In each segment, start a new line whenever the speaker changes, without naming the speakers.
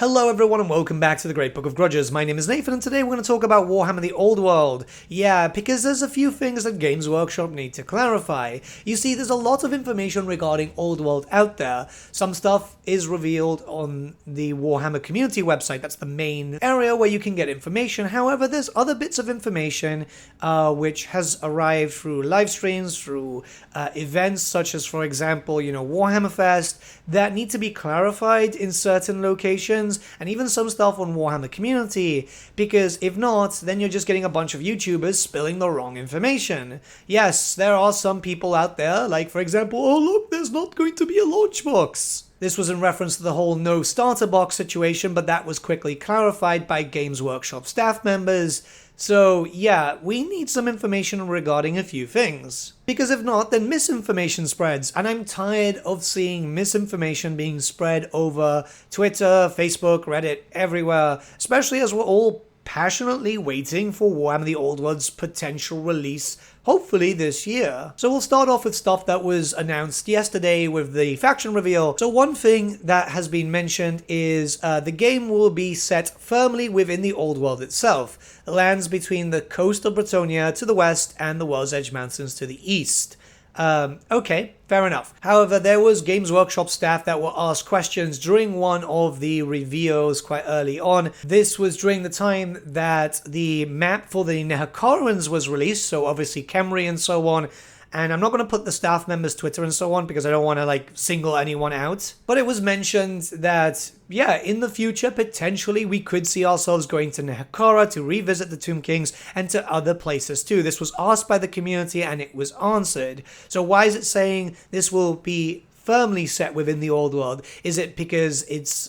Hello everyone and welcome back to the Great Book of Grudges. My name is Nathan and today we're going to talk about Warhammer the Old World. Yeah, because there's a few things that Games Workshop need to clarify. You see, there's a lot of information regarding Old World out there. Some stuff is revealed on the Warhammer community website. That's the main area where you can get information. However, there's other bits of information which has arrived through live streams, through events such as, for example, Warhammer Fest, that need to be clarified in certain locations. And even some stuff on Warhammer community, because if not, then you're just getting a bunch of YouTubers spilling the wrong information. Yes, there are some people out there, like for example, oh look, there's not going to be a launch box. This was in reference to the whole no starter box situation, but that was quickly clarified by Games Workshop staff members. So yeah, we need some information regarding a few things. Because if not, then misinformation spreads, and I'm tired of seeing misinformation being spread over Twitter, Facebook, Reddit, everywhere, especially as we're all passionately waiting for Warhammer the Old World's potential release, hopefully this year. So we'll start off with stuff that was announced yesterday with the faction reveal. So one thing that has been mentioned is the game will be set firmly within the Old World itself. It lands between the coast of Bretonnia to the west and the World's Edge Mountains to the east. Okay, fair enough. However, there was Games Workshop staff that were asked questions during one of the reveals quite early on. This was during the time that the map for the Nehakarans was released, so obviously Khemri and so on. And I'm not going to put the staff members' Twitter and so on because I don't want to single anyone out. But it was mentioned that, yeah, in the future, potentially we could see ourselves going to Nehakara to revisit the Tomb Kings and to other places too. This was asked by the community and it was answered. So why is it saying this will be firmly set within the Old World? Is it because it's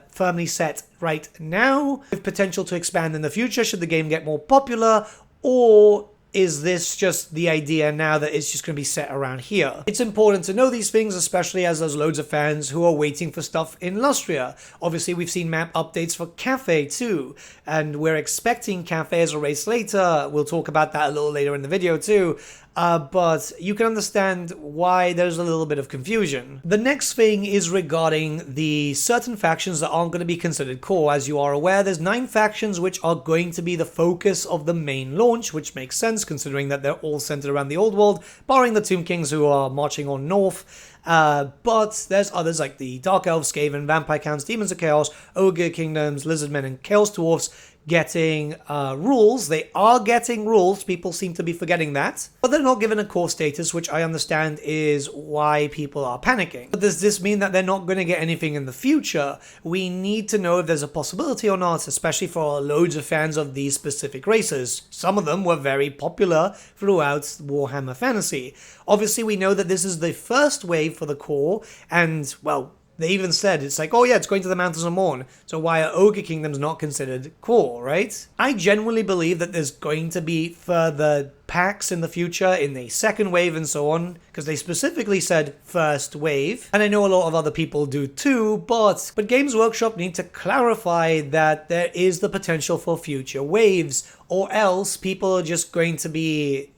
firmly set right now with potential to expand in the future should the game get more popular, or is this just the idea now that it's just going to be set around here? It's important to know these things, especially as there's loads of fans who are waiting for stuff in Lustria. Obviously, we've seen map updates for Cathay too, and we're expecting Cathay as a race later. We'll talk about that a little later in the video too. But you can understand why there's a little bit of confusion. The next thing is regarding the certain factions that aren't going to be considered core. As you are aware, there's 9 factions which are going to be the focus of the main launch, which makes sense considering that they're all centered around the Old World, barring the Tomb Kings who are marching on north. But there's others like the Dark Elves, Skaven, Vampire Counts, Demons of Chaos, Ogre Kingdoms, Lizardmen, and Chaos Dwarfs getting rules. They are getting rules, people seem to be forgetting that, but they're not given a core status, which I understand is why people are panicking. But does this mean that they're not going to get anything in the future? We need to know if there's a possibility or not, especially for loads of fans of these specific races. Some of them were very popular throughout Warhammer Fantasy. Obviously, we know that this is the first wave for the core, and, well, they even said, it's like, oh yeah, it's going to the Mountains of Morn, so why are Ogre Kingdoms not considered core, right? I genuinely believe that there's going to be further packs in the future, in the second wave and so on, because they specifically said first wave, and I know a lot of other people do too, but Games Workshop need to clarify that there is the potential for future waves, or else people are just going to be,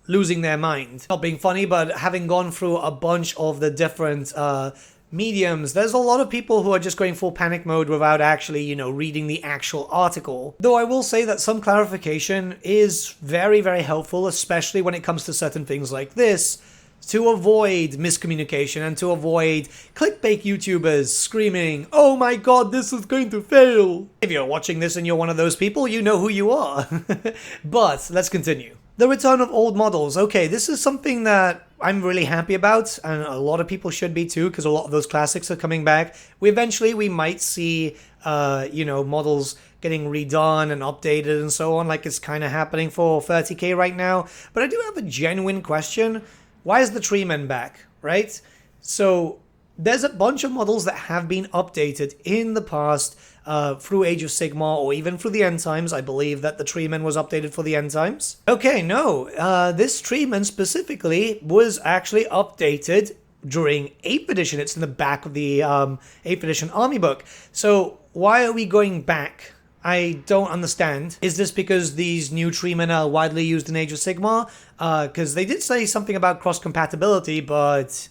losing their mind. Not being funny, but having gone through a bunch of the different mediums, there's a lot of people who are just going full panic mode without actually, reading the actual article. Though I will say that some clarification is very, very helpful, especially when it comes to certain things like this, to avoid miscommunication and to avoid clickbait YouTubers screaming, oh my god, this is going to fail. If you're watching this and you're one of those people, you know who you are. But let's continue. The return of old models. Okay, this is something that I'm really happy about, and a lot of people should be too, because a lot of those classics are coming back. We might see, models getting redone and updated and so on, like it's kind of happening for 30k right now. But I do have a genuine question. Why is the Treeman back, right? So there's a bunch of models that have been updated in the past through Age of Sigmar or even through the End Times. I believe that the Treeman was updated for the End Times. Okay, no, this Treeman specifically was actually updated during 8th edition. It's in the back of the 8th edition army book. So why are we going back? I don't understand. Is this because these new Treemen are widely used in Age of Sigmar? Because they did say something about cross-compatibility, but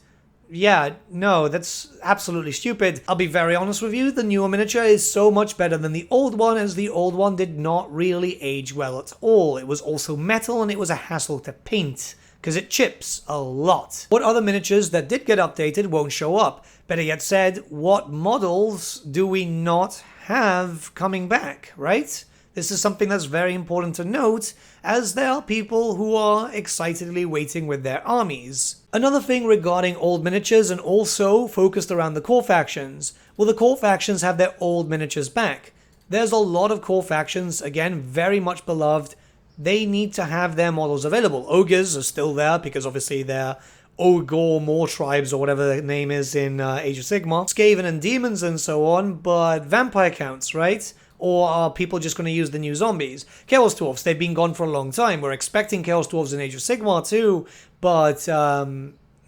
yeah, no, that's absolutely stupid. I'll be very honest with you, the newer miniature is so much better than the old one, as the old one did not really age well at all. It was also metal and it was a hassle to paint, because it chips a lot. What other miniatures that did get updated won't show up? Better yet said, what models do we not have coming back, right? This is something that's very important to note, as there are people who are excitedly waiting with their armies. Another thing regarding old miniatures, and also focused around the core factions, will the core factions have their old miniatures back? There's a lot of core factions, again, very much beloved. They need to have their models available. Ogres are still there, because obviously they're Ogre more tribes, or whatever their name is in Age of Sigmar. Skaven and demons and so on, but vampire counts, right? Or are people just going to use the new zombies? Chaos Dwarfs, they've been gone for a long time. We're expecting Chaos Dwarfs in Age of Sigmar too, but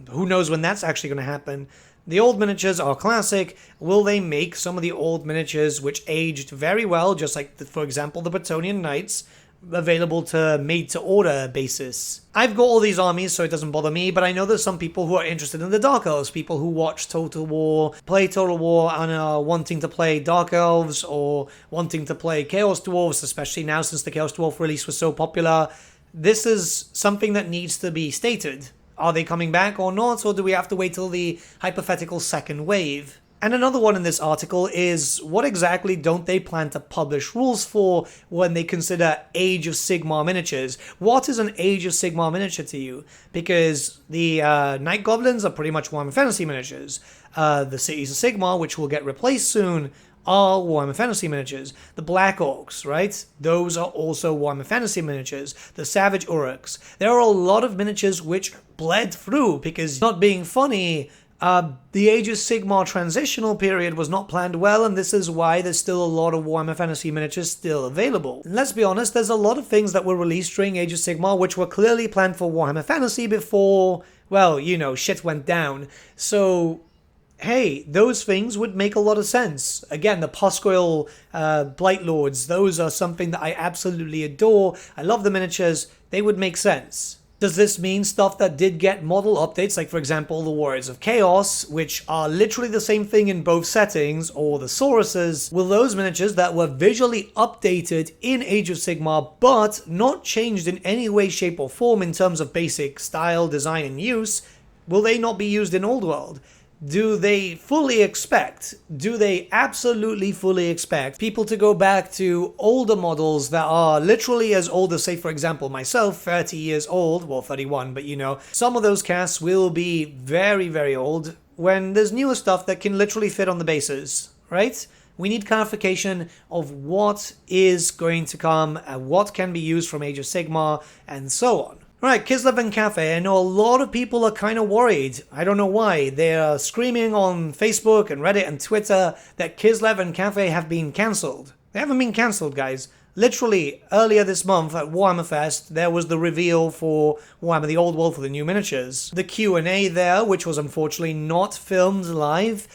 who knows when that's actually going to happen. The old miniatures are classic. Will they make some of the old miniatures which aged very well, just like, for example, the Bretonnian Knights, available to made-to-order basis? I've got all these armies, so it doesn't bother me, but I know there's some people who are interested in the Dark Elves, people who watch Total War, play Total War, and are wanting to play Dark Elves, or wanting to play Chaos Dwarves, especially now since the Chaos Dwarf release was so popular. This is something that needs to be stated. Are they coming back or not, or do we have to wait till the hypothetical second wave? And another one in this article is, what exactly don't they plan to publish rules for when they consider Age of Sigmar miniatures? What is an Age of Sigmar miniature to you? Because the Night Goblins are pretty much Warhammer Fantasy miniatures. The Cities of Sigmar, which will get replaced soon, are Warhammer Fantasy miniatures. The Black Orcs, right? Those are also Warhammer Fantasy miniatures. The Savage Uruks. There are a lot of miniatures which bled through, because, not being funny, the Age of Sigmar transitional period was not planned well, and this is why there's still a lot of Warhammer Fantasy miniatures still available. And let's be honest, there's a lot of things that were released during Age of Sigmar which were clearly planned for Warhammer Fantasy before, well, you know, shit went down. So, hey, those things would make a lot of sense. Again, the Poscoil Blight Lords, those are something that I absolutely adore. I love the miniatures. They would make sense. Does this mean stuff that did get model updates, like for example the Warriors of Chaos, which are literally the same thing in both settings, or the Sauruses, will those miniatures that were visually updated in Age of Sigmar but not changed in any way, shape or form in terms of basic style, design and use, will they not be used in Old World? Do they fully expect, do they absolutely fully expect people to go back to older models that are literally as old as, say, for example, myself, 30 years old, well, 31, but you know, some of those casts will be very, very old when there's newer stuff that can literally fit on the bases, right? We need clarification of what is going to come and what can be used from Age of Sigmar and so on. Right, Kislev and Cathay, I know a lot of people are kind of worried. I don't know why. They're screaming on Facebook and Reddit and Twitter that Kislev and Cathay have been cancelled. They haven't been cancelled, guys. Literally, earlier this month at Warhammer Fest, there was the reveal for Warhammer the Old World for the new miniatures. The Q&A there, which was unfortunately not filmed live,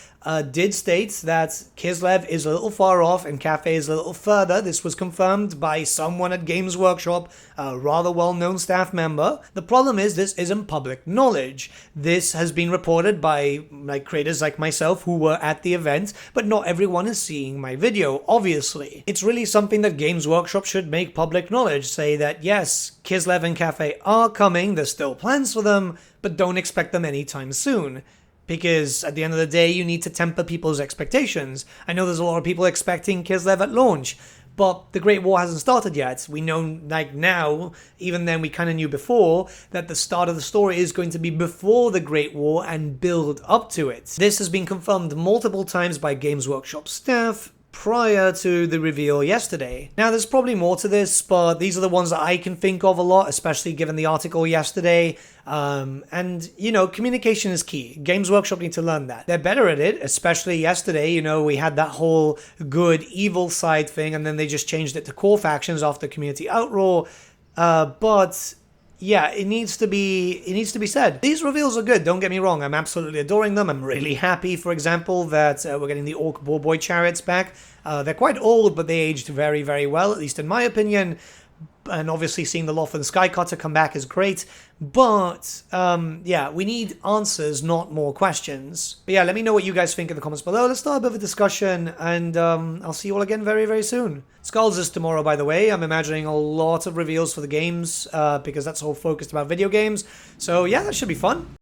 did state that Kislev is a little far off and Cathay is a little further. This was confirmed by someone at Games Workshop, a rather well-known staff member. The problem is this isn't public knowledge. This has been reported by creators like myself who were at the event, but not everyone is seeing my video, obviously. It's really something that Games Workshop should make public knowledge, say that yes, Kislev and Cathay are coming, there's still plans for them, but don't expect them anytime soon. Because at the end of the day, you need to temper people's expectations. I know there's a lot of people expecting Kislev at launch, but the Great War hasn't started yet. We know, like now, even then we kind of knew before, that the start of the story is going to be before the Great War and build up to it. This has been confirmed multiple times by Games Workshop staff prior to the reveal yesterday. Now, there's probably more to this, but these are the ones that I can think of a lot, especially given the article yesterday. And, you know, communication is key. Games Workshop need to learn that. They're better at it, especially yesterday. You know, we had that whole good, evil side thing, and then they just changed it to core factions after Community Outroar. But yeah, it needs to be said. These reveals are good, don't get me wrong. I'm absolutely adoring them. I'm really happy, for example, that we're getting the Orc Boar Boy chariots back. They're quite old, but they aged very, very well, at least in my opinion. and obviously seeing the Loth and Skycutter come back is great, but yeah, we need answers, not more questions. But yeah, let me know what you guys think in the comments below. Let's start a bit of a discussion, and I'll see you all again very, very soon. Skulls is tomorrow, by the way. I'm imagining a lot of reveals for the games, because that's all focused about video games. So yeah, that should be fun.